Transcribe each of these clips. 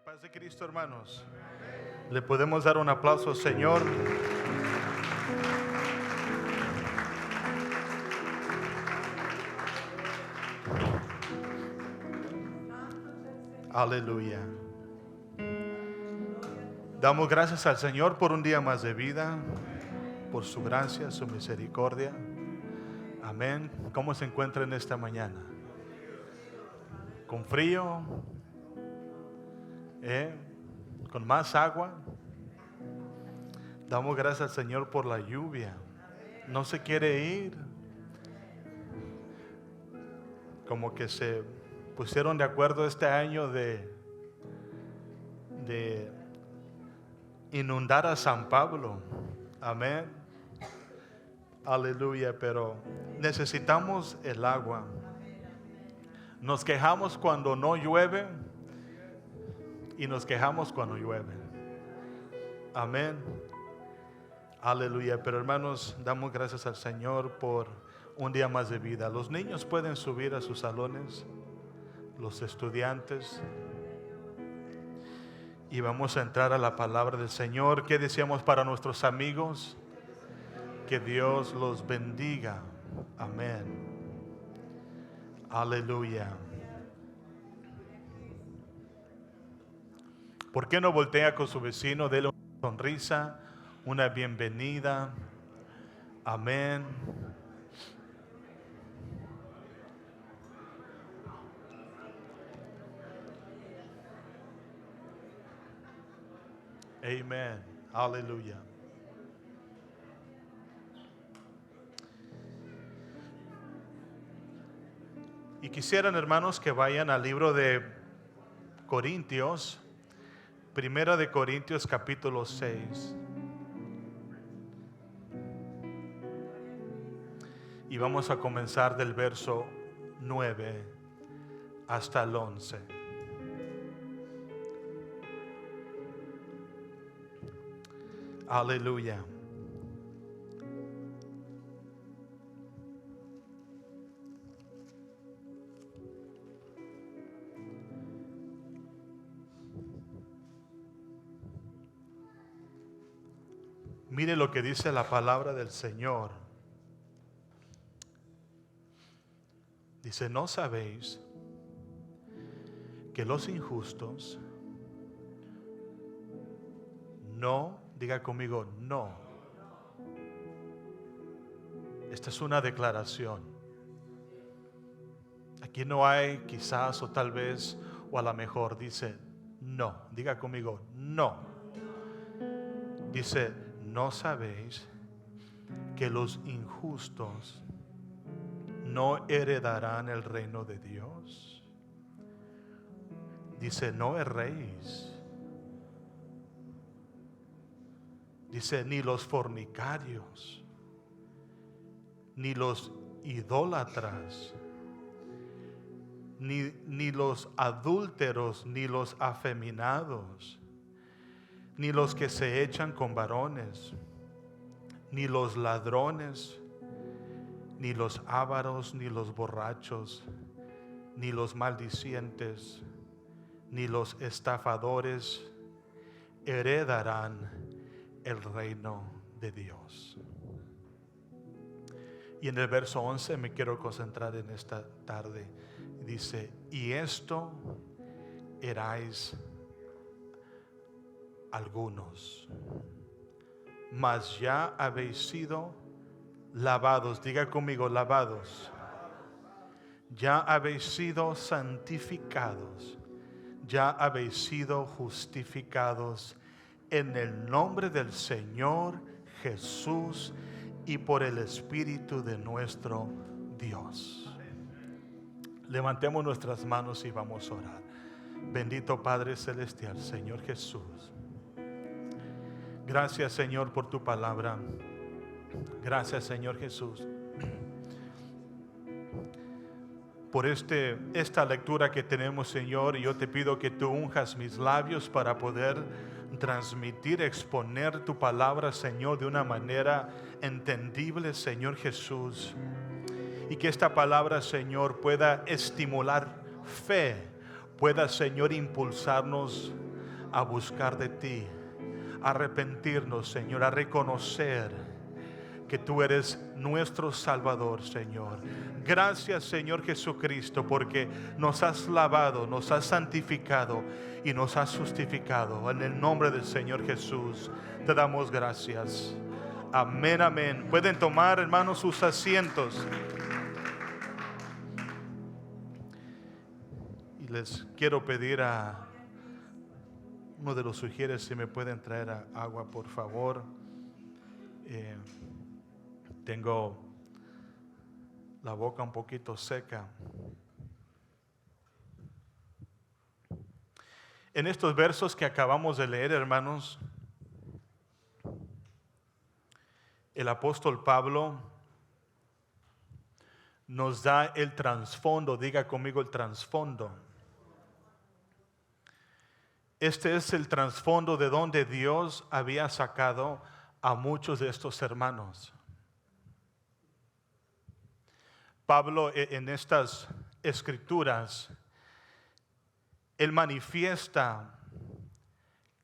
paz de Cristo, hermanos. Le podemos dar un aplauso al Señor. Aleluya. Damos gracias al Señor por un día más de vida, por su gracia, su misericordia. Amén. ¿Cómo se encuentra en esta mañana? ¿Con frío? ¿Con más agua? Damos gracias al Señor por la lluvia. No se quiere ir. Como que se pusieron de acuerdo este año de inundar a San Pablo. Amén. Aleluya. Pero necesitamos el agua. Nos quejamos cuando no llueve y nos quejamos cuando llueve. Amén. Aleluya. Pero hermanos, damos gracias al Señor por un día más de vida. Los niños pueden subir a sus salones, los estudiantes, y vamos a entrar a la palabra del Señor. ¿Qué deseamos para nuestros amigos? Que Dios los bendiga. Amén. Aleluya. ¿Por qué no voltea con su vecino? Dele una sonrisa, una bienvenida. Amén. Amén. Aleluya. Y quisieran, hermanos, que vayan al libro de Corintios, Primera de Corintios capítulo 6. Y vamos a comenzar del verso 9 hasta el 11. Aleluya. Mire lo que dice la palabra del Señor. Dice, ¿no sabéis que los injustos no, diga conmigo, no? Esta es una declaración. Aquí no hay quizás o tal vez o a lo mejor. Dice, no, diga conmigo, no. Dice, ¿no sabéis que los injustos no heredarán el reino de Dios? Dice, no erréis. Dice, ni los fornicarios, ni los idólatras, ni los adúlteros, ni los afeminados, ni los que se echan con varones, ni los ladrones, ni los ávaros, ni los borrachos, ni los maldicientes, ni los estafadores heredarán el reino de Dios. Y en el verso 11 me quiero concentrar en esta tarde. Dice, y esto erais algunos, mas ya habéis sido lavados. Diga conmigo, lavados. Ya habéis sido santificados. Ya habéis sido justificados en el nombre del Señor Jesús y por el Espíritu de nuestro Dios. Levantemos nuestras manos y vamos a orar. Bendito Padre Celestial, Señor Jesús. Gracias, Señor, por tu palabra. Gracias, Señor Jesús, por esta lectura que tenemos, Señor. Y yo te pido que tú unjas mis labios para poder transmitir, exponer tu palabra, Señor, de una manera entendible, Señor Jesús. Y que esta palabra, Señor, pueda estimular fe, pueda, Señor, impulsarnos a buscar de ti, a arrepentirnos, Señor, a reconocer que tú eres nuestro Salvador, Señor. Gracias, Señor Jesucristo, porque nos has lavado, nos has santificado y nos has justificado. En el nombre del Señor Jesús te damos gracias. Amén, amén. Pueden tomar, hermanos, sus asientos. Y les quiero pedir a uno de los sugieres si me pueden traer agua, por favor. Tengo la boca un poquito seca. En estos versos que acabamos de leer, hermanos, el apóstol Pablo nos da el trasfondo. Diga conmigo el trasfondo. Este es el trasfondo de donde Dios había sacado a muchos de estos hermanos. Pablo en estas escrituras, él manifiesta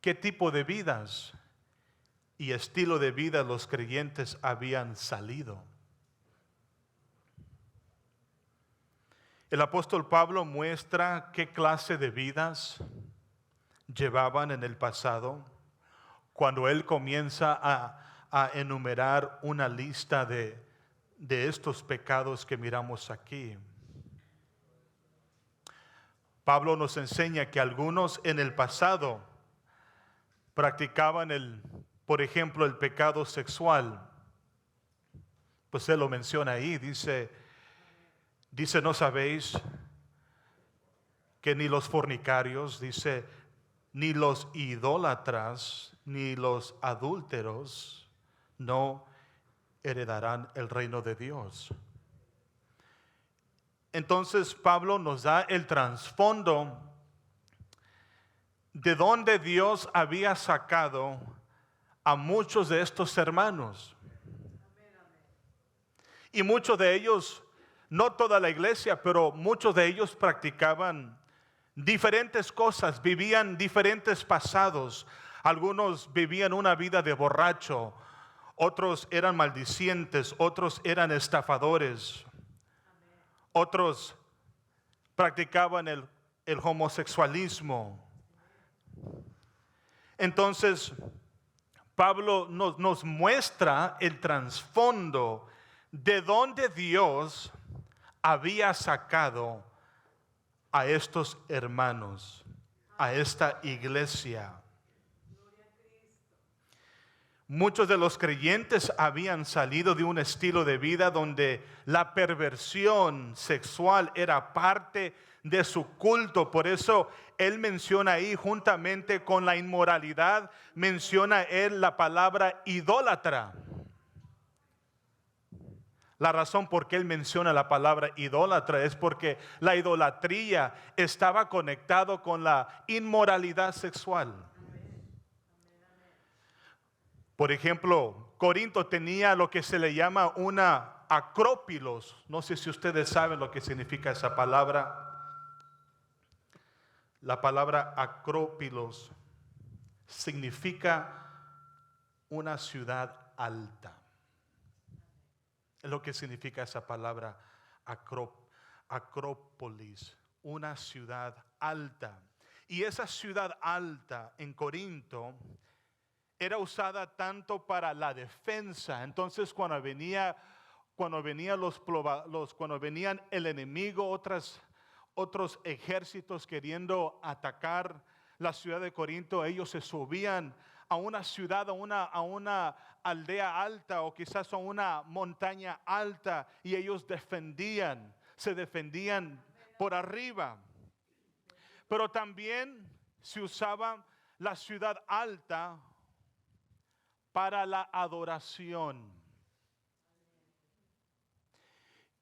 qué tipo de vidas y estilo de vida los creyentes habían salido. El apóstol Pablo muestra qué clase de vidas llevaban en el pasado cuando él comienza a enumerar una lista de estos pecados que miramos aquí. Pablo nos enseña que algunos en el pasado practicaban por ejemplo, el pecado sexual. Pues él lo menciona ahí, dice, ¿no sabéis que ni los fornicarios, dice, ni los idólatras, ni los adúlteros no heredarán el reino de Dios? Entonces Pablo nos da el trasfondo de donde Dios había sacado a muchos de estos hermanos. Y muchos de ellos, no toda la iglesia, pero muchos de ellos practicaban diferentes cosas, vivían diferentes pasados. Algunos vivían una vida de borracho, otros eran maldicientes, otros eran estafadores, otros practicaban el homosexualismo. Entonces, Pablo nos muestra el trasfondo de donde Dios había sacado a estos hermanos, a esta iglesia. Muchos de los creyentes habían salido de un estilo de vida donde la perversión sexual era parte de su culto. Por eso él menciona ahí, juntamente con la inmoralidad, menciona él la palabra idólatra. La razón por qué él menciona la palabra idólatra es porque la idolatría estaba conectado con la inmoralidad sexual. Por ejemplo, Corinto tenía lo que se le llama una acrópolis. No sé si ustedes saben lo que significa esa palabra. La palabra acrópolis significa una ciudad alta. Es lo que significa esa palabra acrópolis, una ciudad alta. Y esa ciudad alta en Corinto era usada tanto para la defensa. Entonces cuando venían el enemigo, otros ejércitos queriendo atacar la ciudad de Corinto, ellos se subían a una ciudad, a una aldea alta, o quizás a una montaña alta, y ellos se defendían por arriba. Pero también se usaba la ciudad alta para la adoración.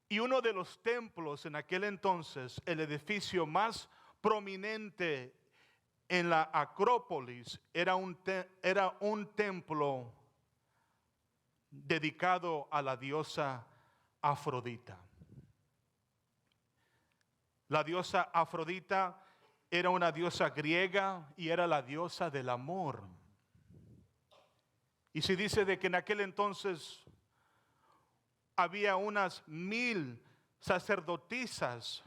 Y uno de los templos en aquel entonces, el edificio más prominente en la Acrópolis, era un templo dedicado a la diosa Afrodita. La diosa Afrodita era una diosa griega y era la diosa del amor. Y se dice de que en aquel entonces había unas 1000 sacerdotisas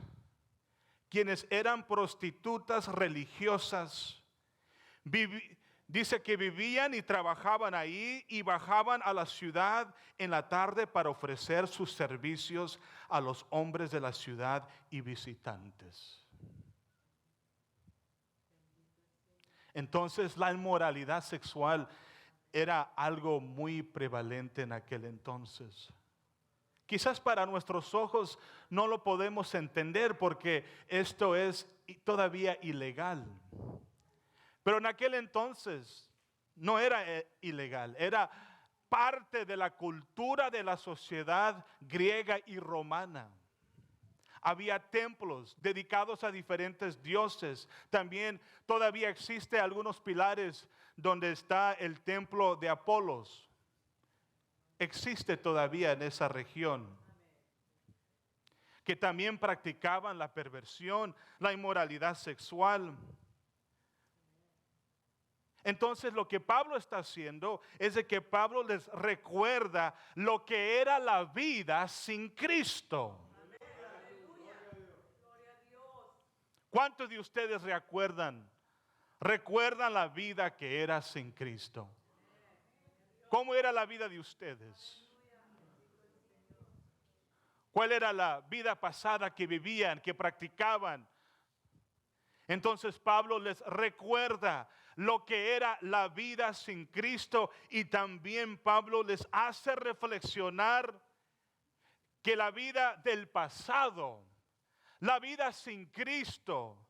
quienes eran prostitutas religiosas. Dice que vivían y trabajaban ahí y bajaban a la ciudad en la tarde para ofrecer sus servicios a los hombres de la ciudad y visitantes. Entonces la inmoralidad sexual era algo muy prevalente en aquel entonces. Quizás para nuestros ojos no lo podemos entender porque esto es todavía ilegal. Pero en aquel entonces no era ilegal, era parte de la cultura de la sociedad griega y romana. Había templos dedicados a diferentes dioses. También todavía existe algunos pilares donde está el templo de Apolos. Existe todavía en esa región. Que también practicaban la perversión, la inmoralidad sexual. Entonces lo que Pablo está haciendo es de que Pablo les recuerda lo que era la vida sin Cristo. ¿Cuántos de ustedes recuerdan la vida que era sin Cristo? ¿Cómo era la vida de ustedes? ¿Cuál era la vida pasada que vivían, que practicaban? Entonces Pablo les recuerda lo que era la vida sin Cristo y también Pablo les hace reflexionar que la vida del pasado, la vida sin Cristo,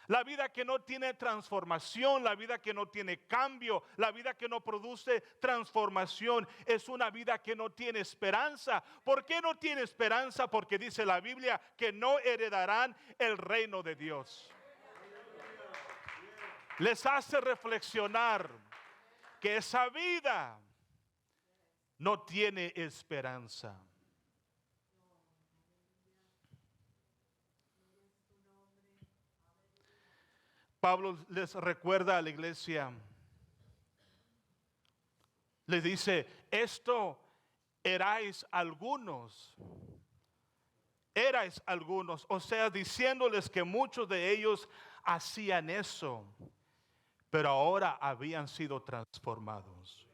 la vida que no tiene transformación, la vida que no tiene cambio, la vida que no produce transformación, es una vida que no tiene esperanza. ¿Por qué no tiene esperanza? Porque dice la Biblia que no heredarán el reino de Dios. Les hace reflexionar que esa vida no tiene esperanza. Pablo les recuerda a la iglesia, les dice, esto erais algunos, o sea, diciéndoles que muchos de ellos hacían eso, pero ahora habían sido transformados.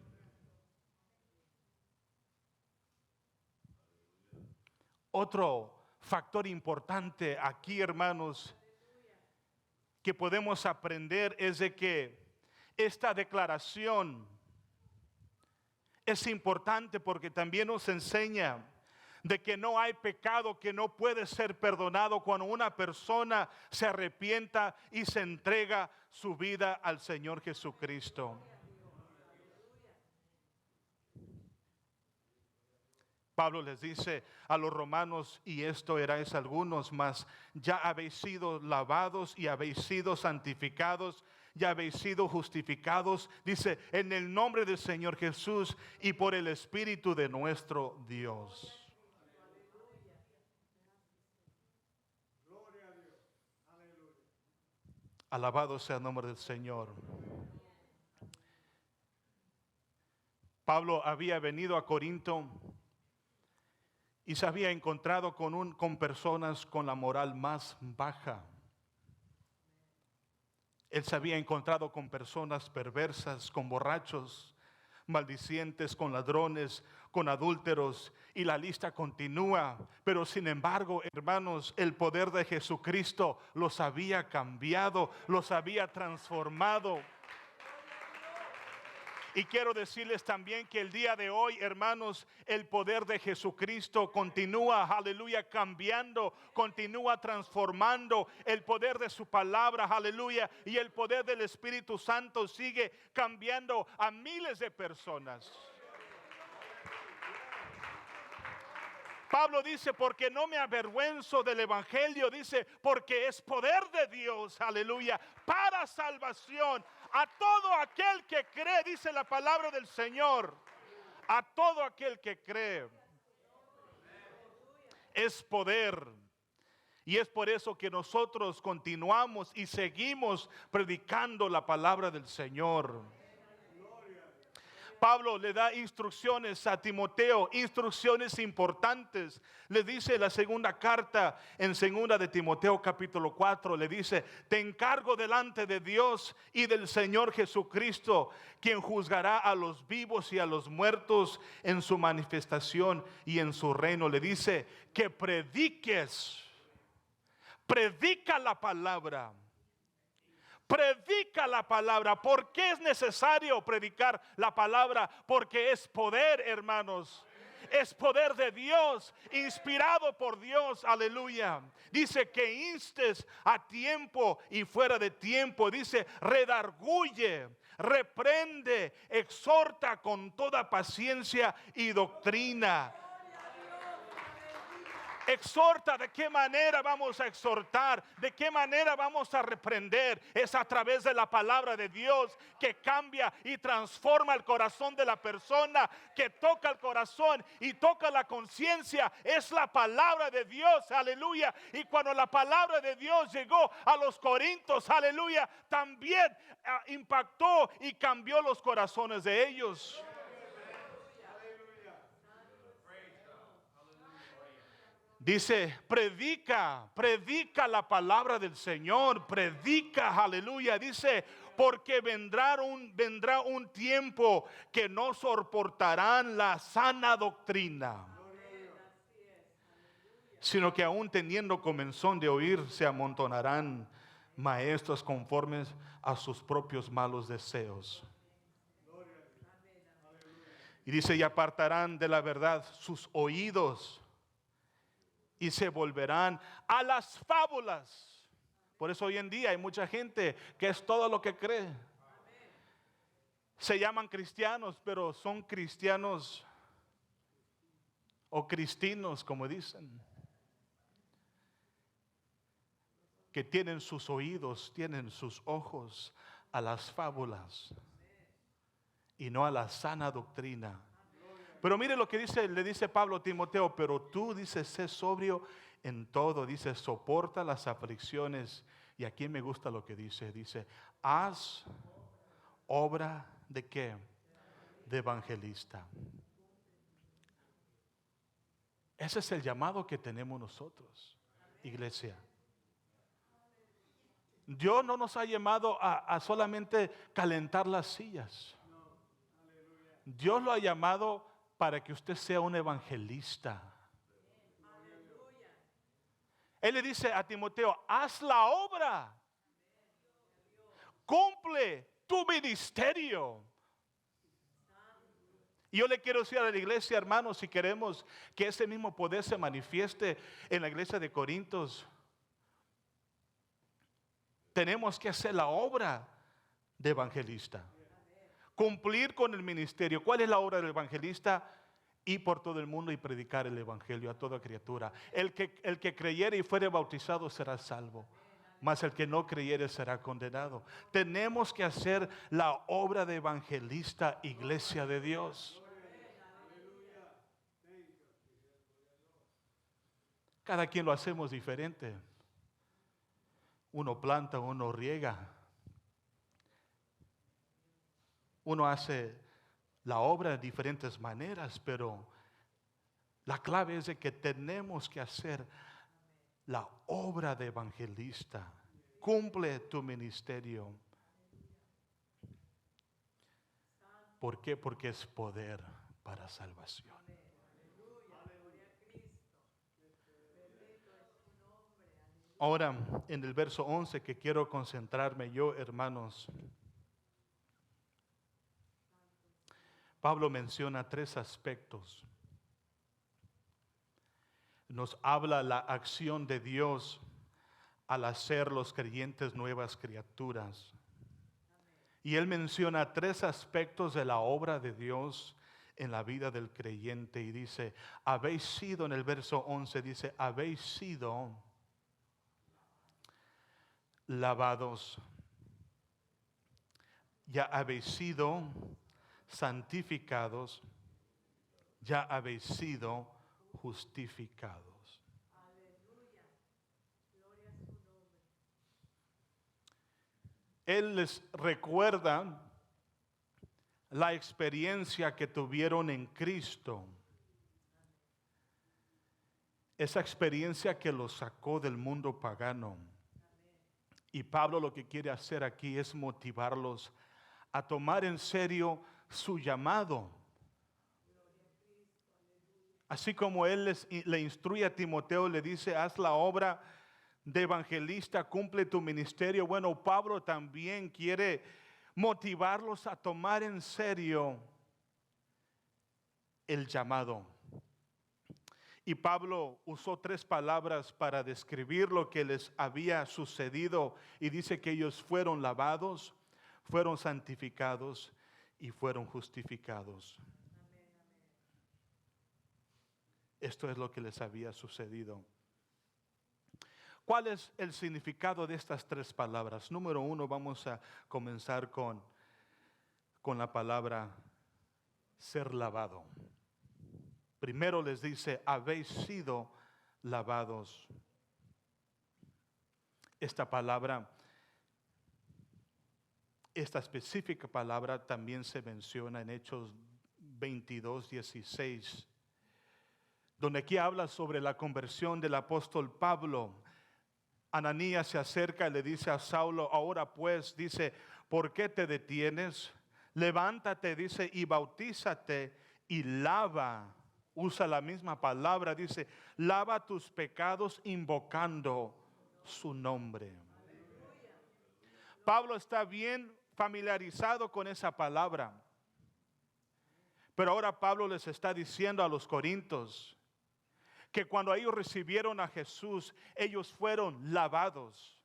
Otro factor importante aquí, hermanos, que podemos aprender es de que esta declaración es importante porque también nos enseña de que no hay pecado que no puede ser perdonado cuando una persona se arrepienta y se entrega su vida al Señor Jesucristo. Pablo les dice a los romanos, y esto erais algunos, mas ya habéis sido lavados y habéis sido santificados, ya habéis sido justificados, dice, en el nombre del Señor Jesús y por el Espíritu de nuestro Dios. Alabado sea el nombre del Señor. Pablo había venido a Corinto y se había encontrado con personas con la moral más baja. Él se había encontrado con personas perversas, con borrachos, maldicientes, con ladrones, con adúlteros, y la lista continúa. Pero sin embargo, hermanos, el poder de Jesucristo los había cambiado, los había transformado. Y quiero decirles también que el día de hoy, hermanos, el poder de Jesucristo continúa, aleluya, cambiando, continúa transformando. El poder de su palabra, aleluya, y el poder del Espíritu Santo sigue cambiando a miles de personas. Pablo dice, porque no me avergüenzo del evangelio, dice, porque es poder de Dios, aleluya, para salvación a todo aquel que cree, dice la palabra del Señor, a todo aquel que cree. Es poder. Y es por eso que nosotros continuamos y seguimos predicando la palabra del Señor. Pablo le da instrucciones a Timoteo, instrucciones importantes. Le dice la segunda carta en segunda de Timoteo capítulo 4, le dice: te encargo delante de Dios y del Señor Jesucristo, quien juzgará a los vivos y a los muertos en su manifestación y en su reino. Le dice que prediques, predica la palabra. Predica la palabra. ¿Por qué es necesario predicar la palabra? Porque es poder, hermanos. Es poder de Dios, inspirado por Dios, aleluya. Dice que instes a tiempo y fuera de tiempo. Dice: redarguye, reprende, exhorta con toda paciencia y doctrina. Exhorta. ¿De qué manera vamos a exhortar? ¿De qué manera vamos a reprender? Es a través de la palabra de Dios, que cambia y transforma el corazón de la persona, que toca el corazón y toca la conciencia. Es la palabra de Dios, aleluya. Y cuando la palabra de Dios llegó a los corintios, aleluya, también impactó y cambió los corazones de ellos. Dice: predica, predica la palabra del Señor, predica, aleluya. Dice: porque vendrá un tiempo que no soportarán la sana doctrina, sino que aún teniendo comezón de oír, se amontonarán maestros conformes a sus propios malos deseos. Y dice: y apartarán de la verdad sus oídos y se volverán a las fábulas. Por eso hoy en día hay mucha gente que es todo lo que cree. Se llaman cristianos, pero son cristianos o cristinos, como dicen, que tienen sus oídos, tienen sus ojos a las fábulas y no a la sana doctrina. Pero mire lo que le dice Pablo a Timoteo: pero tú, dice, sé sobrio en todo, dice, soporta las aflicciones. Y aquí me gusta lo que dice, haz obra de ¿qué? De evangelista. Ese es el llamado que tenemos nosotros, iglesia. Dios no nos ha llamado a solamente calentar las sillas. Dios lo ha llamado para que usted sea un evangelista. Él le dice a Timoteo: haz la obra, cumple tu ministerio. Y yo le quiero decir a la iglesia, hermanos, si queremos que ese mismo poder se manifieste en la iglesia de Corintios, tenemos que hacer la obra de evangelista. Cumplir con el ministerio. ¿Cuál es la obra del evangelista? Ir por todo el mundo y predicar el evangelio a toda criatura. El que creyere y fuere bautizado será salvo, mas el que no creyere será condenado. Tenemos que hacer la obra de evangelista, iglesia de Dios. Cada quien lo hacemos diferente. Uno planta, uno riega. Uno hace la obra de diferentes maneras, pero la clave es de que tenemos que hacer la obra de evangelista. Cumple tu ministerio. ¿Por qué? Porque es poder para salvación. Ahora, en el verso 11 que quiero concentrarme yo, hermanos, Pablo menciona 3 aspectos. Nos habla la acción de Dios al hacer los creyentes nuevas criaturas. Y él menciona 3 aspectos de la obra de Dios en la vida del creyente. Y dice: habéis sido, en el verso 11 dice, habéis sido lavados, ya habéis sido santificados, ya habéis sido justificados. Él les recuerda la experiencia que tuvieron en Cristo. Esa experiencia que los sacó del mundo pagano. Y Pablo lo que quiere hacer aquí es motivarlos a tomar en serio su llamado. Así como él le instruye a Timoteo, le dice, haz la obra de evangelista, cumple tu ministerio. Bueno, Pablo también quiere motivarlos a tomar en serio el llamado. Y Pablo usó 3 palabras para describir lo que les había sucedido. Y dice que ellos fueron lavados, fueron santificados y fueron justificados. Esto es lo que les había sucedido. ¿Cuál es el significado de estas 3 palabras? Número 1, vamos a comenzar con la palabra ser lavado. Primero les dice, habéis sido lavados. Esta palabra, esta específica palabra también se menciona en Hechos 22:16, donde aquí habla sobre la conversión del apóstol Pablo. Ananías se acerca y le dice a Saulo, ahora pues, dice, ¿por qué te detienes? Levántate, dice, y bautízate y lava. Usa la misma palabra, dice, lava tus pecados invocando su nombre. Pablo está bien familiarizado con esa palabra. Pero ahora Pablo les está diciendo a los corintios que cuando ellos recibieron a Jesús, ellos fueron lavados.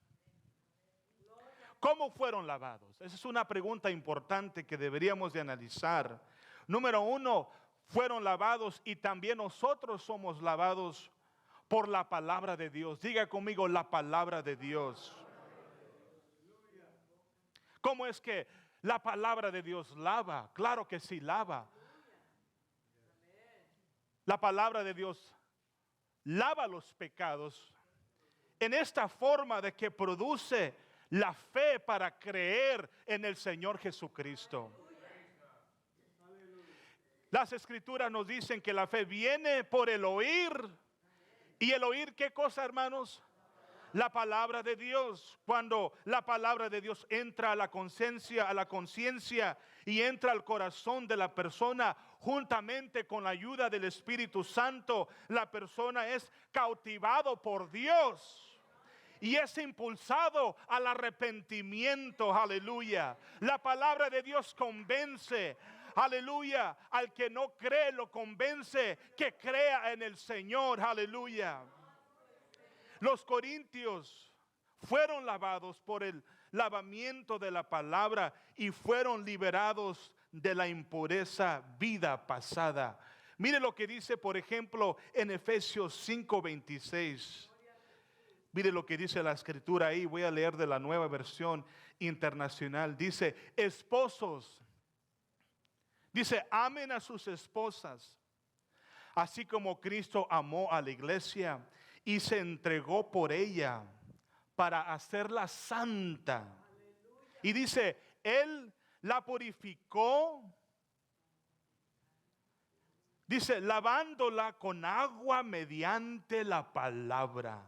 ¿Cómo fueron lavados? Esa es una pregunta importante que deberíamos de analizar. Número 1, fueron lavados y también nosotros somos lavados por la palabra de Dios. Diga conmigo, la palabra de Dios. ¿Cómo es que la palabra de Dios lava? Claro que sí lava. La palabra de Dios lava los pecados en esta forma de que produce la fe para creer en el Señor Jesucristo. Las escrituras nos dicen que la fe viene por el oír. ¿Y el oír qué cosa, hermanos? La palabra de Dios. Cuando la palabra de Dios entra a la conciencia y entra al corazón de la persona, juntamente con la ayuda del Espíritu Santo, la persona es cautivado por Dios y es impulsado al arrepentimiento. Aleluya. La palabra de Dios convence. Aleluya. Al que no cree lo convence que crea en el Señor. Aleluya. Los corintios fueron lavados por el lavamiento de la palabra y fueron liberados de la impureza vida pasada. Mire lo que dice, por ejemplo, en Efesios 5:26. Mire lo que dice la escritura ahí. Voy a leer de la Nueva Versión Internacional. Dice, esposos, dice, amen a sus esposas, así como Cristo amó a la iglesia y se entregó por ella para hacerla santa. Y dice, Él la purificó, dice, lavándola con agua mediante la palabra.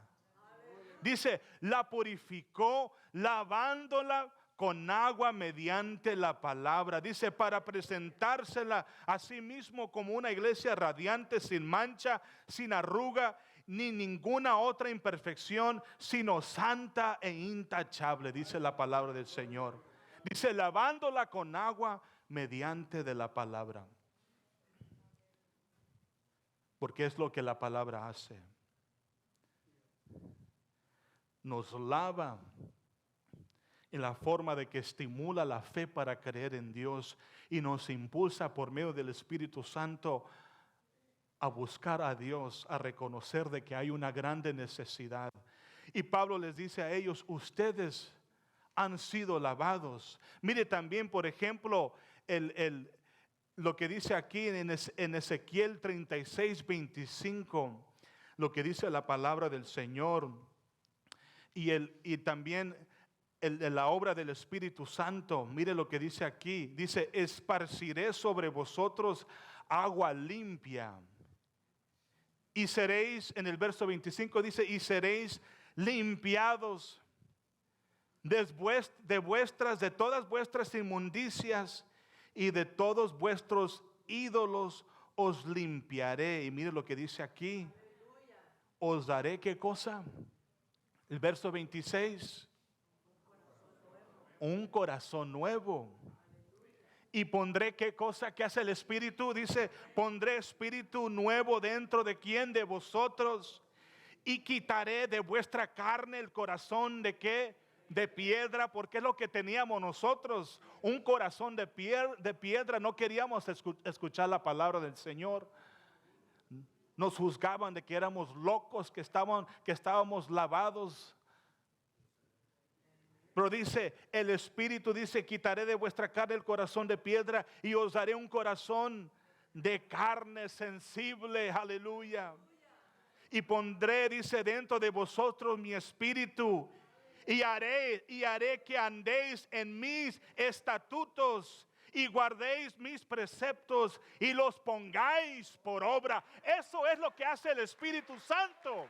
Dice, la purificó lavándola con agua mediante la palabra. Dice, para presentársela a sí mismo como una iglesia radiante, sin mancha, sin arruga, ni ninguna otra imperfección, sino santa e intachable, dice la palabra del Señor. Dice, lavándola con agua mediante de la palabra. Porque es lo que la palabra hace. Nos lava en la forma de que estimula la fe para creer en Dios y nos impulsa por medio del Espíritu Santo a buscar a Dios, a reconocer de que hay una grande necesidad. Y Pablo les dice a ellos, ustedes han sido lavados. Mire también, por ejemplo, lo que dice aquí en Ezequiel 36:25, lo que dice la palabra del Señor. Y también la obra del Espíritu Santo, mire lo que dice aquí. Dice, esparciré sobre vosotros agua limpia. Y seréis, en el verso 25 dice, y seréis limpiados de todas vuestras inmundicias y de todos vuestros ídolos os limpiaré. Y mire lo que dice aquí. Os daré, ¿qué cosa? El verso 26. Un corazón nuevo. Y pondré, ¿qué cosa que hace el Espíritu? Dice, pondré espíritu nuevo dentro de quién, de vosotros. Y quitaré de vuestra carne el corazón de qué, de piedra, porque es lo que teníamos nosotros, un corazón de piedra. No queríamos escuchar la palabra del Señor. Nos juzgaban de que éramos locos, que estábamos lavados. Pero dice, el Espíritu dice, quitaré de vuestra carne el corazón de piedra y os daré un corazón de carne sensible. Aleluya. Y pondré, dice, dentro de vosotros mi espíritu y haré que andéis en mis estatutos y guardéis mis preceptos y los pongáis por obra. Eso es lo que hace el Espíritu Santo.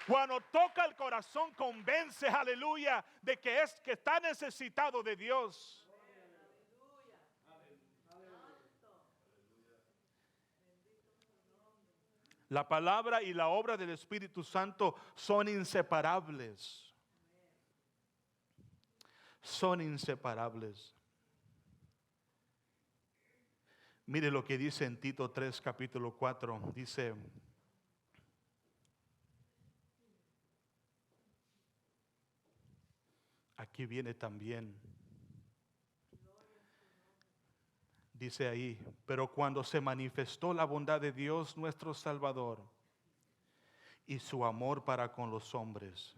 Cuando toca el corazón, convence, aleluya, de que está necesitado de Dios. La palabra y la obra del Espíritu Santo son inseparables. Son inseparables. Mire lo que dice en Tito 3, capítulo 4. Dice, aquí viene también. Dice ahí, pero cuando se manifestó la bondad de Dios nuestro Salvador y su amor para con los hombres,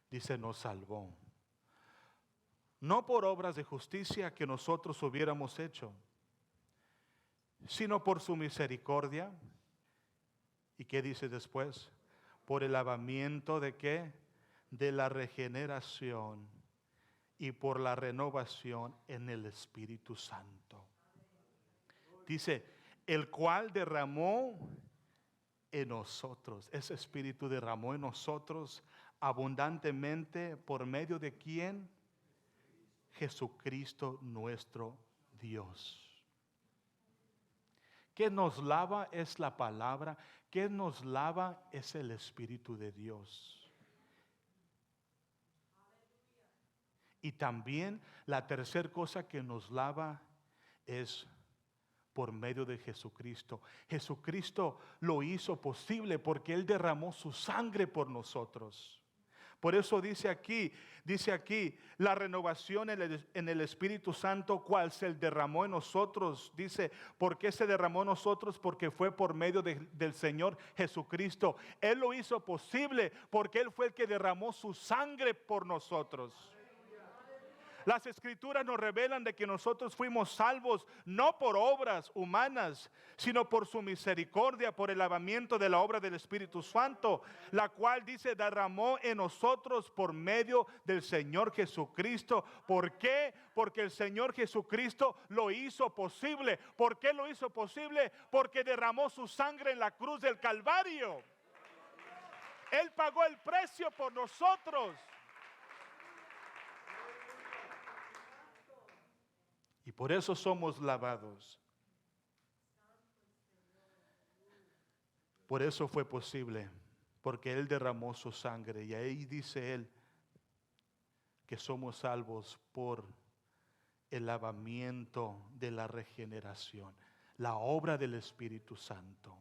dice, nos salvó. No por obras de justicia que nosotros hubiéramos hecho, sino por su misericordia. ¿Y qué dice después? Por el lavamiento de ¿qué? De la regeneración y por la renovación en el Espíritu Santo. Dice, el cual derramó en nosotros, ese Espíritu derramó en nosotros abundantemente por medio de ¿quién? Jesucristo nuestro Dios. ¿Qué nos lava? Es la palabra. ¿Qué nos lava? Es el Espíritu de Dios. Y también la tercera cosa que nos lava es por medio de Jesucristo. Jesucristo lo hizo posible porque Él derramó su sangre por nosotros. Por eso dice aquí, la renovación en el Espíritu Santo, cual se derramó en nosotros. Dice, ¿por qué se derramó en nosotros? Porque fue por medio del Señor Jesucristo. Él lo hizo posible porque Él fue el que derramó su sangre por nosotros. Las Escrituras nos revelan de que nosotros fuimos salvos no por obras humanas, sino por su misericordia, por el lavamiento de la obra del Espíritu Santo, la cual dice derramó en nosotros por medio del Señor Jesucristo. ¿Por qué? Porque el Señor Jesucristo lo hizo posible. ¿Por qué lo hizo posible? Porque derramó su sangre en la cruz del Calvario. Él pagó el precio por nosotros. Y por eso somos lavados. Por eso fue posible, porque Él derramó su sangre. Y ahí dice Él que somos salvos por el lavamiento de la regeneración, la obra del Espíritu Santo.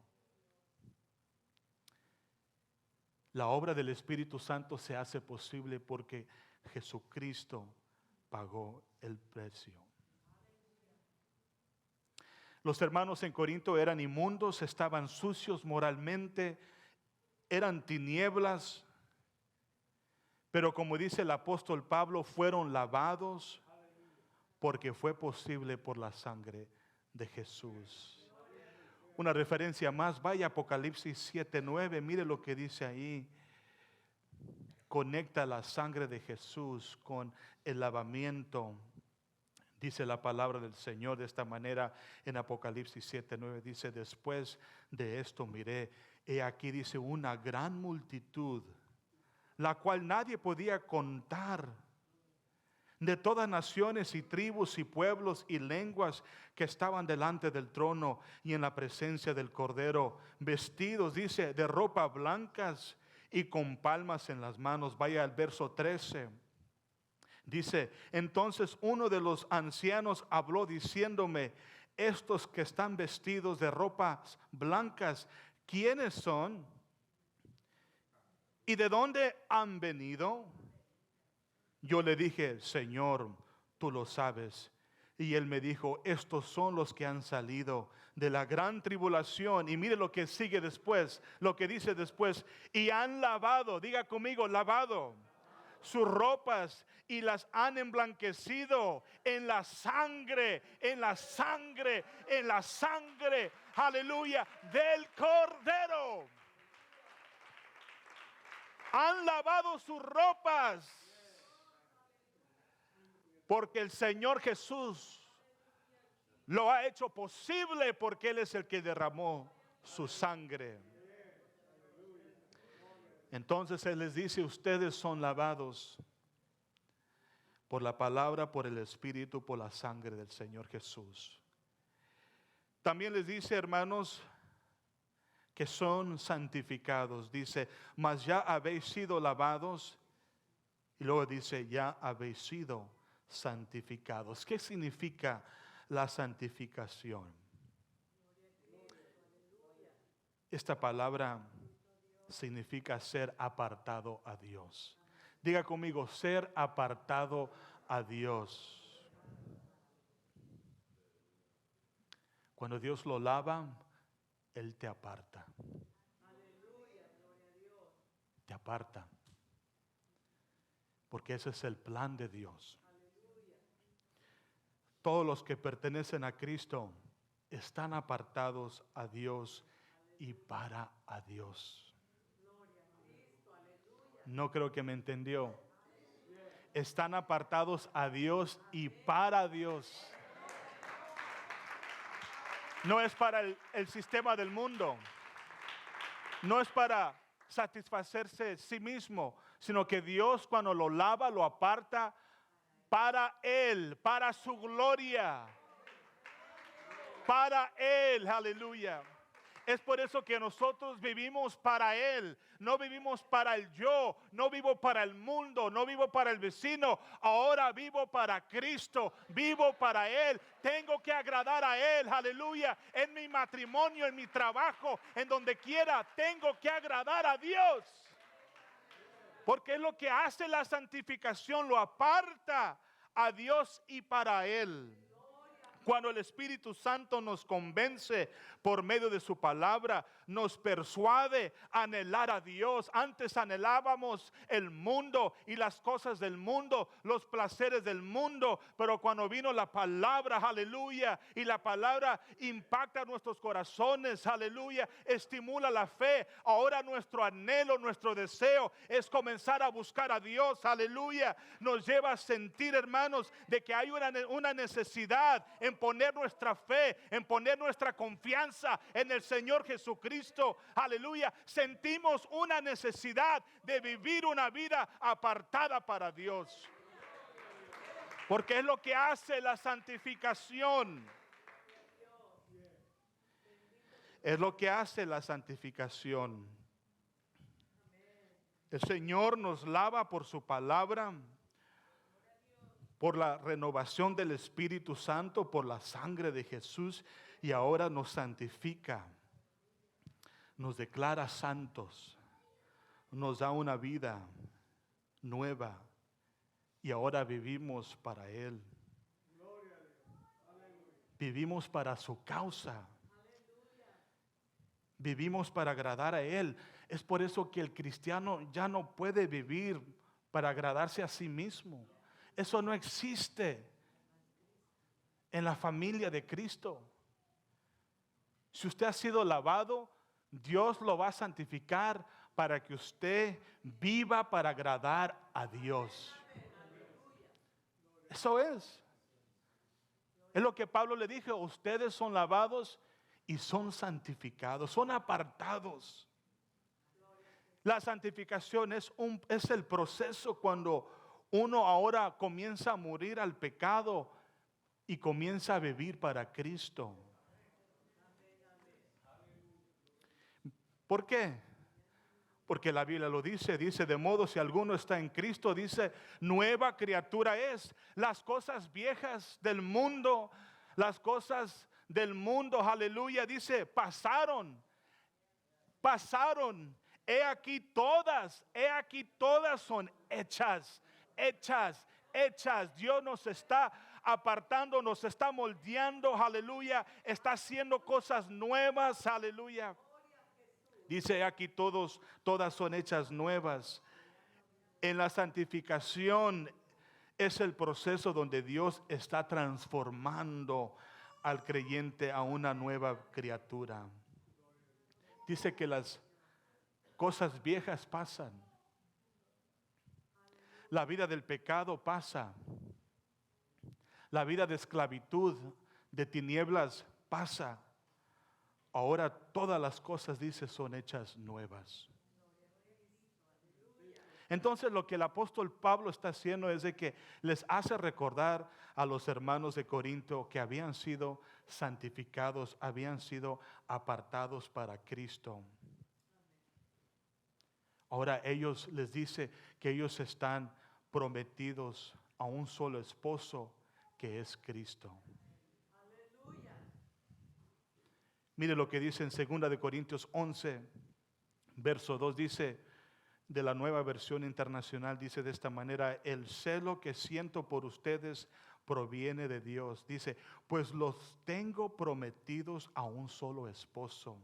La obra del Espíritu Santo se hace posible porque Jesucristo pagó el precio. Los hermanos en Corinto eran inmundos, estaban sucios moralmente, eran tinieblas, pero como dice el apóstol Pablo, fueron lavados porque fue posible por la sangre de Jesús. Una referencia más, vaya a Apocalipsis 7:9, mire lo que dice ahí. conecta la sangre de Jesús con el lavamiento. Dice la palabra del Señor de esta manera en Apocalipsis 7:9. Dice, después de esto miré, he aquí, dice, una gran multitud, la cual nadie podía contar, de todas naciones y tribus y pueblos y lenguas, que estaban delante del trono y en la presencia del Cordero, vestidos, dice, de ropas blancas y con palmas en las manos. Vaya al verso 13. Dice, entonces uno de los ancianos habló diciéndome, estos que están vestidos de ropas blancas, ¿quiénes son? ¿Y de dónde han venido? Yo le dije, Señor, tú lo sabes. Y él me dijo, estos son los que han salido de la gran tribulación. Y mire lo que sigue después, lo que dice después. Y han lavado, diga conmigo, lavado sus ropas y las han emblanquecido en la sangre, en la sangre, en la sangre, aleluya, del Cordero. Han lavado sus ropas porque el Señor Jesús lo ha hecho posible, porque Él es el que derramó su sangre. Entonces Él les dice, ustedes son lavados por la palabra, por el Espíritu, por la sangre del Señor Jesús. También les dice, hermanos, que son santificados. Dice, mas ya habéis sido lavados. Y luego dice, ya habéis sido santificados. ¿Qué significa la santificación? Esta palabra significa ser apartado a Dios. Diga conmigo, ser apartado a Dios. Cuando Dios lo lava, Él te aparta. Te aparta. Porque ese es el plan de Dios. Todos los que pertenecen a Cristo están apartados a Dios y para a Dios. No creo que me entendió. Están apartados a Dios y para Dios. No es para el sistema del mundo. No es para satisfacerse sí mismo, sino que Dios, cuando lo lava, lo aparta para Él, para su gloria, para Él, aleluya. Es por eso que nosotros vivimos para Él, no vivimos para el yo, no vivo para el mundo, no vivo para el vecino, ahora vivo para Cristo, vivo para Él, tengo que agradar a Él, aleluya, en mi matrimonio, en mi trabajo, en donde quiera, tengo que agradar a Dios, porque es lo que hace la santificación, lo aparta a Dios y para Él. Cuando el Espíritu Santo nos convence por medio de su palabra, nos persuade a anhelar a Dios. Antes anhelábamos el mundo y las cosas del mundo, los placeres del mundo, pero cuando vino la palabra, aleluya, y la palabra impacta nuestros corazones, aleluya, estimula la fe. Ahora nuestro anhelo, nuestro deseo es comenzar a buscar a Dios, aleluya. Nos lleva a sentir, hermanos, de que hay una necesidad en poner nuestra fe, en poner nuestra confianza en el Señor Jesucristo, aleluya. Sentimos una necesidad de vivir una vida apartada para Dios, porque es lo que hace la santificación. Es lo que hace la santificación. El Señor nos lava por su palabra, por la renovación del Espíritu Santo, por la sangre de Jesús, y ahora nos santifica, nos declara santos, nos da una vida nueva y ahora vivimos para Él. Vivimos para su causa. Vivimos para agradar a Él. Es por eso que el cristiano ya no puede vivir para agradarse a sí mismo. Eso no existe en la familia de Cristo. Si usted ha sido lavado, Dios lo va a santificar para que usted viva para agradar a Dios. Eso es. Es lo que Pablo le dijo, ustedes son lavados y son santificados, son apartados. La santificación es el proceso cuando uno ahora comienza a morir al pecado y comienza a vivir para Cristo. ¿Por qué? Porque la Biblia lo dice, de modo si alguno está en Cristo, dice, nueva criatura es. Las cosas viejas del mundo, aleluya, dice, pasaron. He aquí todas son hechas. Dios nos está apartando, nos está moldeando, aleluya, está haciendo cosas nuevas, aleluya. Dice aquí todas son hechas nuevas. En la santificación es el proceso donde Dios está transformando al creyente a una nueva criatura. Dice que las cosas viejas pasan. La vida del pecado pasa. La vida de esclavitud, de tinieblas pasa. Ahora todas las cosas, dice, son hechas nuevas. Entonces lo que el apóstol Pablo está haciendo es de que les hace recordar a los hermanos de Corinto que habían sido santificados, habían sido apartados para Cristo. Ahora ellos les dice que ellos están prometidos a un solo esposo que es Cristo. Mire lo que dice en 2 de Corintios 11, verso 2, dice, de la Nueva Versión Internacional, dice de esta manera, el celo que siento por ustedes proviene de Dios. Dice, pues los tengo prometidos a un solo esposo.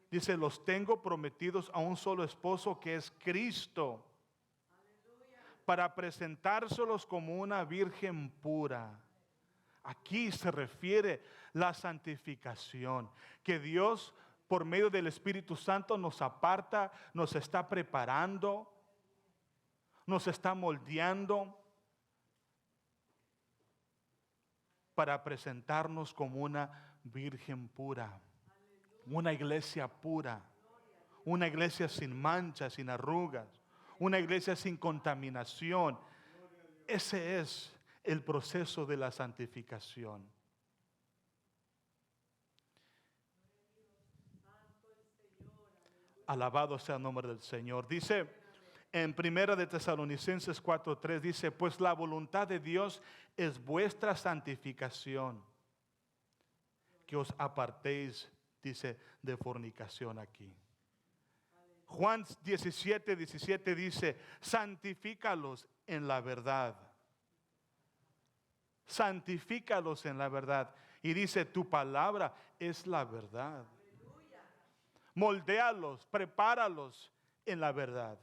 Dice, los tengo prometidos a un solo esposo que es Cristo, para presentárselos como una virgen pura. Aquí se refiere la santificación, que Dios por medio del Espíritu Santo nos aparta, nos está preparando, nos está moldeando para presentarnos como una virgen pura, una iglesia pura, una iglesia sin manchas, sin arrugas, una iglesia sin contaminación. Ese es el proceso de la santificación. Alabado sea el nombre del Señor. Dice en 1 de Tesalonicenses 4:3, dice, pues la voluntad de Dios es vuestra santificación, que os apartéis, dice, de fornicación aquí. Juan 17:17 dice, santifícalos en la verdad. Santifícalos en la verdad. Y dice, tu palabra es la verdad. Moldéalos, prepáralos en la verdad.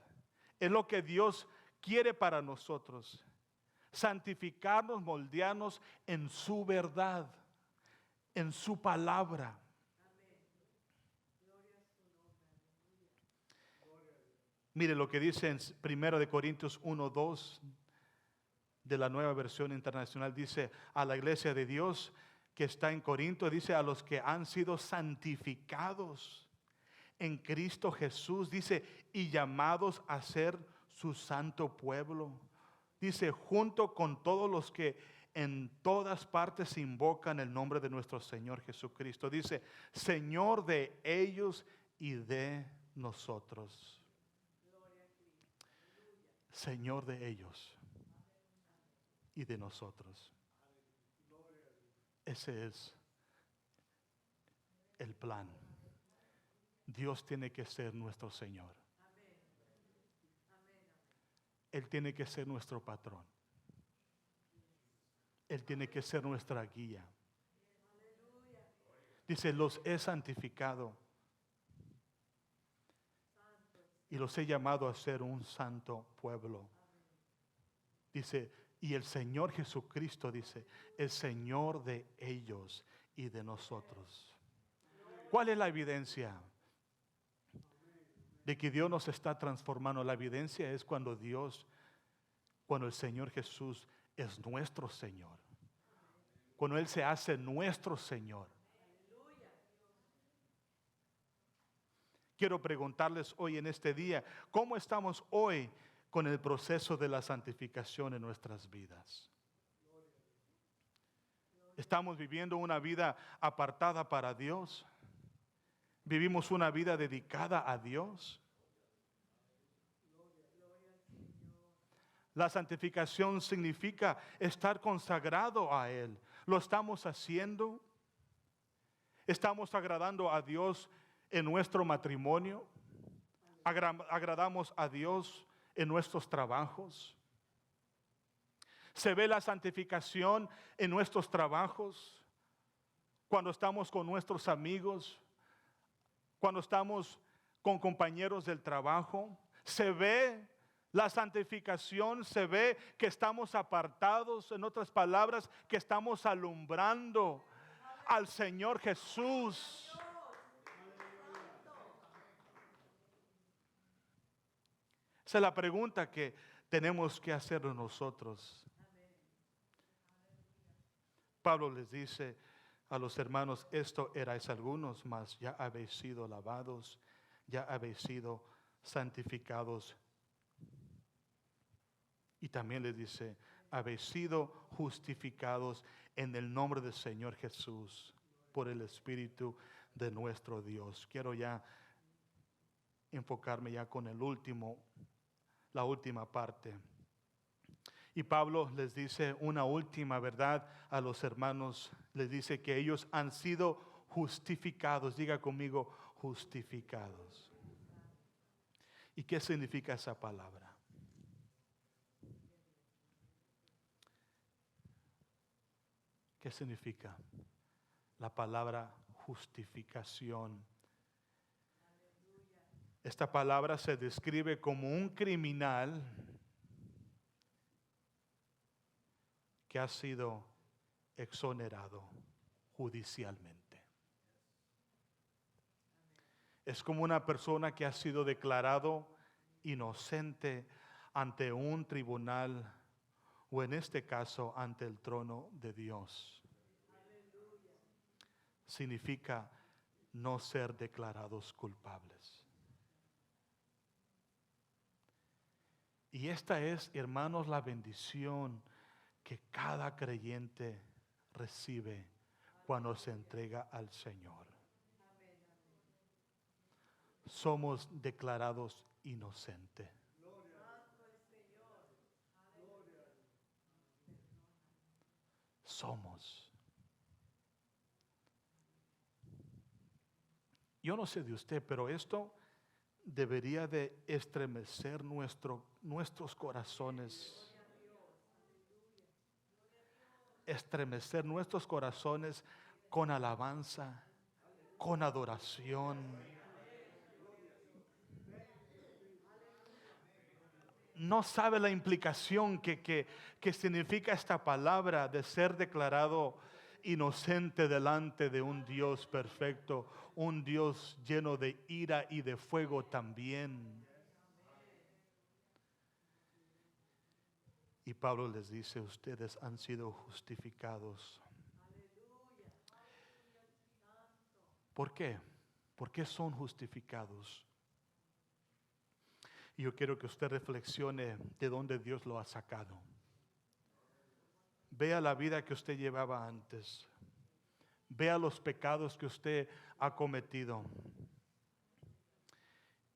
Es lo que Dios quiere para nosotros. Santificarnos, moldearnos en su verdad, en su palabra. Mire lo que dice en 1 de Corintios 1:2 de la Nueva Versión Internacional. Dice a la iglesia de Dios que está en Corinto, dice a los que han sido santificados en Cristo Jesús, dice, y llamados a ser su santo pueblo. Dice, junto con todos los que en todas partes invocan el nombre de nuestro Señor Jesucristo. Dice, Señor de ellos y de nosotros. Señor de ellos y de nosotros. Ese es el plan. Dios tiene que ser nuestro Señor. Él tiene que ser nuestro patrón. Él tiene que ser nuestra guía. Dice, los he santificado y los he llamado a ser un santo pueblo. Dice, y el Señor Jesucristo, dice, es Señor de ellos y de nosotros. ¿Cuál es la evidencia? de que Dios nos está transformando. La evidencia es cuando el Señor Jesús es nuestro Señor. Cuando Él se hace nuestro Señor. Quiero preguntarles hoy en este día, ¿cómo estamos hoy con el proceso de la santificación en nuestras vidas? ¿Estamos viviendo una vida apartada para Dios? ¿Vivimos una vida dedicada a Dios? La santificación significa estar consagrado a Él. ¿Lo estamos haciendo? ¿Estamos agradando a Dios en nuestro matrimonio? ¿Agradamos a Dios en nuestros trabajos? ¿Se ve la santificación en nuestros trabajos? Cuando estamos con nuestros amigos, cuando estamos con compañeros del trabajo, ¿se ve la santificación? ¿Se ve que estamos apartados? En otras palabras, que estamos alumbrando al Señor Jesús. Esa es la pregunta que tenemos que hacer nosotros. Pablo les dice a los hermanos, esto erais algunos, mas ya habéis sido lavados, ya habéis sido santificados. Y también les dice, habéis sido justificados en el nombre del Señor Jesús por el Espíritu de nuestro Dios. Quiero ya enfocarme ya con la última parte. Y Pablo les dice una última verdad a los hermanos. Les dice que ellos han sido justificados. Diga conmigo, justificados. ¿Y qué significa esa palabra? ¿Qué significa la palabra justificación? Esta palabra se describe como un criminal que ha sido exonerado judicialmente. Es como una persona que ha sido declarado inocente ante un tribunal o en este caso ante el trono de Dios. Significa no ser declarados culpables. Y esta es, hermanos, la bendición que cada creyente recibe cuando se entrega al Señor. Somos declarados inocentes. Somos. Yo no sé de usted, pero esto debería de estremecer nuestros corazones. Estremecer nuestros corazones con alabanza, con adoración. No sabe la implicación que significa esta palabra de ser declarado inocente delante de un Dios perfecto, un Dios lleno de ira y de fuego también. Y Pablo les dice, ustedes han sido justificados. ¿Por qué? ¿Por qué son justificados? Y yo quiero que usted reflexione de dónde Dios lo ha sacado. Vea la vida que usted llevaba antes. Vea los pecados que usted ha cometido.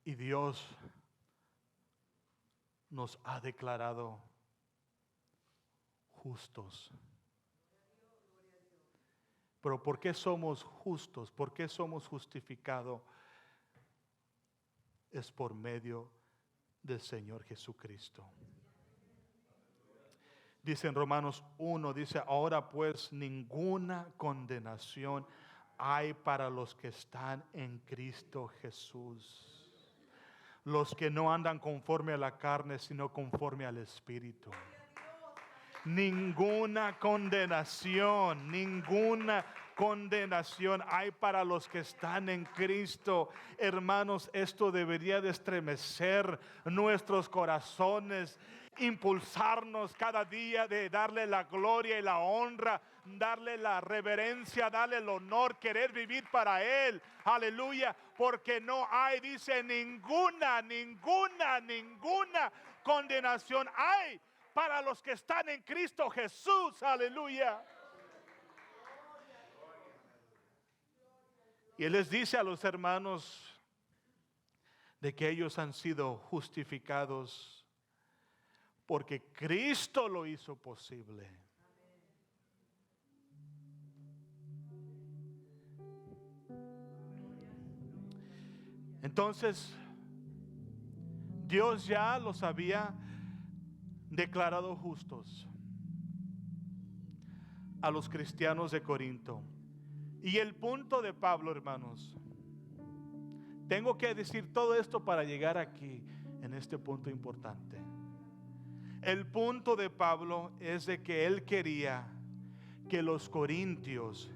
Y Dios nos ha declarado justos. Pero ¿por qué somos justos? ¿Por qué somos justificados? Es por medio del Señor Jesucristo. Dice en Romanos 1, dice, ahora pues ninguna condenación hay para los que están en Cristo Jesús. Los que no andan conforme a la carne, sino conforme al Espíritu. Ninguna condenación condenación hay para los que están en Cristo. Hermanos, esto debería de estremecer nuestros corazones, impulsarnos cada día de darle la gloria y la honra, darle la reverencia, darle el honor, querer vivir para Él. Aleluya, porque no hay, dice, ninguna condenación hay para los que están en Cristo Jesús. Aleluya. Y Él les dice a los hermanos de que ellos han sido justificados porque Cristo lo hizo posible. Entonces, Dios ya los había declarado justos a los cristianos de Corinto. Y el punto de Pablo, hermanos, tengo que decir todo esto para llegar aquí, en este punto importante. El punto de Pablo es de que él quería que los corintios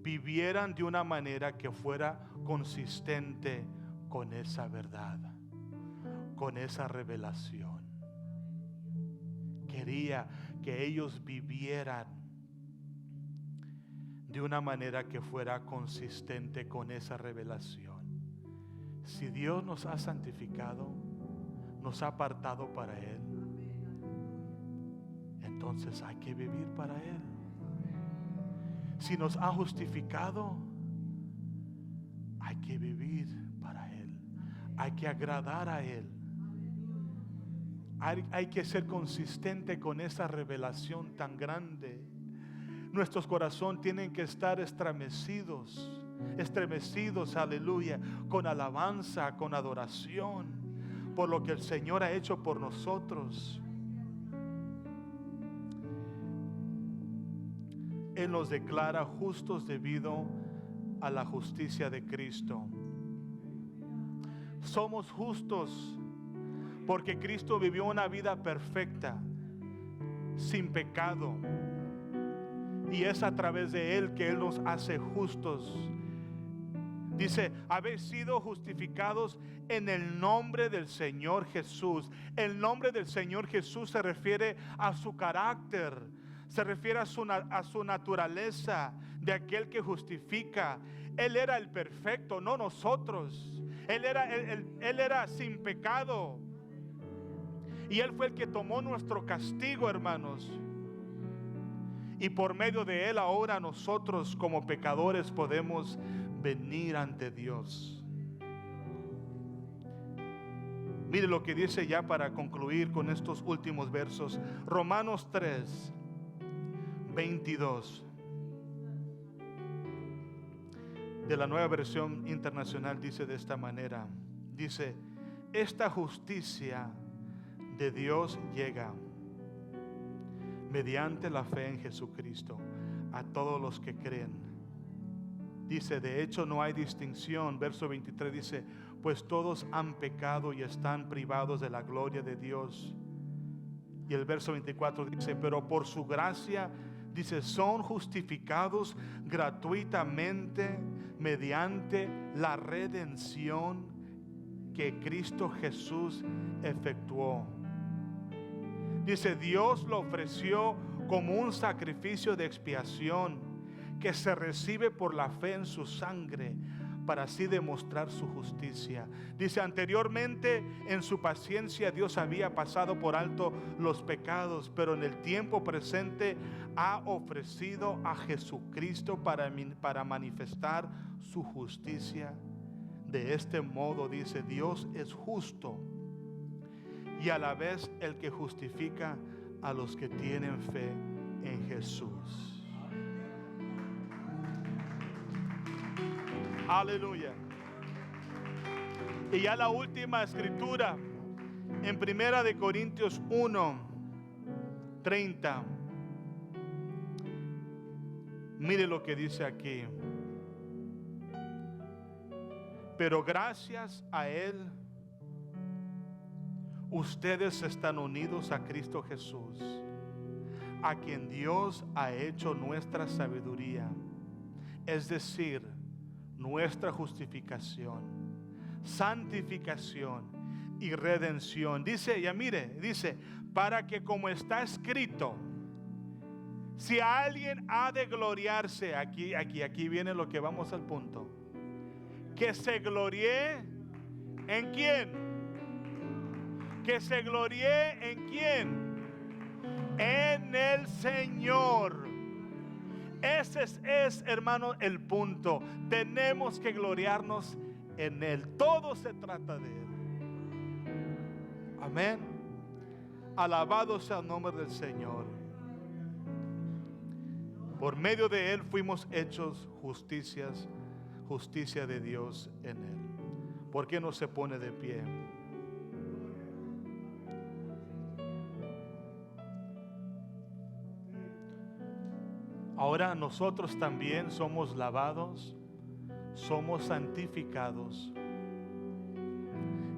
vivieran de una manera que fuera consistente con esa verdad, con esa revelación. Quería que ellos vivieran de una manera que fuera consistente con esa revelación. Si Dios nos ha santificado, nos ha apartado para Él, entonces hay que vivir para Él. Si nos ha justificado, hay que vivir para Él. Hay que agradar a Él. Hay que ser consistente con esa revelación tan grande. Nuestros corazones tienen que estar estremecidos, aleluya, con alabanza, con adoración, por lo que el Señor ha hecho por nosotros. Él nos declara justos debido a la justicia de Cristo. Somos justos porque Cristo vivió una vida perfecta, sin pecado. Y es a través de Él que Él nos hace justos. Dice, habéis sido justificados en el nombre del Señor Jesús. El nombre del Señor Jesús se refiere a su carácter, se refiere a su naturaleza, de aquel que justifica. Él era el perfecto, no nosotros. Él era sin pecado. Y Él fue el que tomó nuestro castigo, hermanos. Y por medio de Él ahora nosotros como pecadores podemos venir ante Dios. Mire lo que dice ya para concluir con estos últimos versos. Romanos 3, 22. De la Nueva Versión Internacional dice de esta manera. Dice, esta justicia de Dios llega mediante la fe en Jesucristo a todos los que creen. Dice, de hecho no hay distinción. Verso 23 dice, pues todos han pecado y están privados de la gloria de Dios. Y el verso 24 dice, pero por su gracia, dice, son justificados gratuitamente mediante la redención que Cristo Jesús efectuó. Dice, Dios lo ofreció como un sacrificio de expiación que se recibe por la fe en su sangre para así demostrar su justicia. Dice, anteriormente en su paciencia Dios había pasado por alto los pecados, pero en el tiempo presente ha ofrecido a Jesucristo para manifestar su justicia. De este modo, dice, Dios es justo y a la vez el que justifica a los que tienen fe en Jesús. Aleluya. Y ya la última escritura en 1 de Corintios 1:30. Mire lo que dice aquí. Pero gracias a Él, ustedes están unidos a Cristo Jesús, a quien Dios ha hecho nuestra sabiduría, es decir, nuestra justificación, santificación y redención. Dice, ya mire, dice, para que como está escrito, si alguien ha de gloriarse, aquí viene lo que vamos al punto, que se gloríe ¿en quién? Que se gloríe ¿en quién? En el Señor. Ese es, hermano, el punto. Tenemos que gloriarnos en Él. Todo se trata de Él. Amén. Alabado sea el nombre del Señor. Por medio de Él fuimos hechos justicia de Dios en Él. ¿Por qué no se pone de pie? Ahora nosotros también somos lavados, somos santificados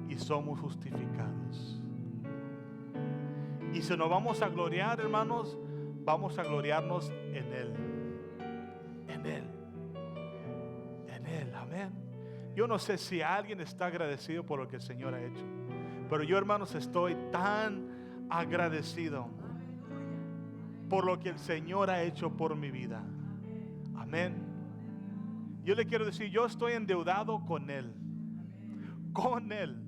y somos justificados. Y si nos vamos a gloriar, hermanos, vamos a gloriarnos en Él. En Él. En Él, amén. Yo no sé si alguien está agradecido por lo que el Señor ha hecho, pero yo, hermanos, estoy tan agradecido por lo que el Señor ha hecho por mi vida. Amén. Yo le quiero decir, yo estoy endeudado con Él. Con Él.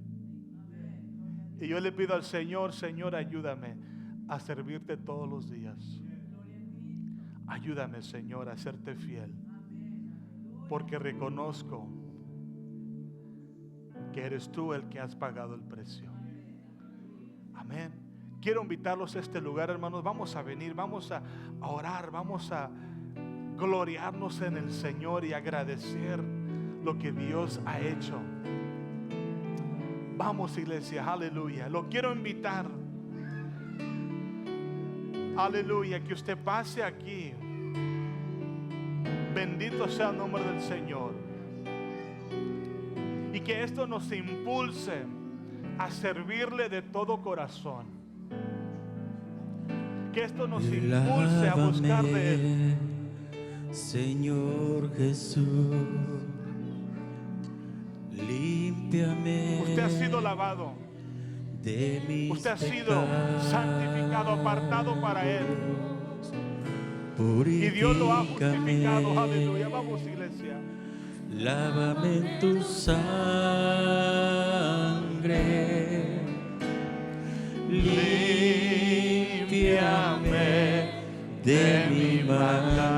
Y yo le pido al Señor, Señor, ayúdame a servirte todos los días. Ayúdame, Señor, a serte fiel. Porque reconozco que eres tú el que has pagado el precio. Amén. Quiero invitarlos a este lugar, hermanos. Vamos a venir, vamos a orar, vamos a gloriarnos en el Señor y agradecer lo que Dios ha hecho. Vamos, iglesia, aleluya. Lo quiero invitar, aleluya, que usted pase aquí. Bendito sea el nombre del Señor. Y que esto nos impulse a servirle de todo corazón. Que esto nos impulse a buscar de Él. Señor Jesús, límpiame. Usted ha sido lavado. De mis Usted ha sido santificado, apartado para Él. Y Dios lo ha justificado. Aleluya. Vamos, iglesia. Lávame en tu sangre. Límpiame de mi maldad.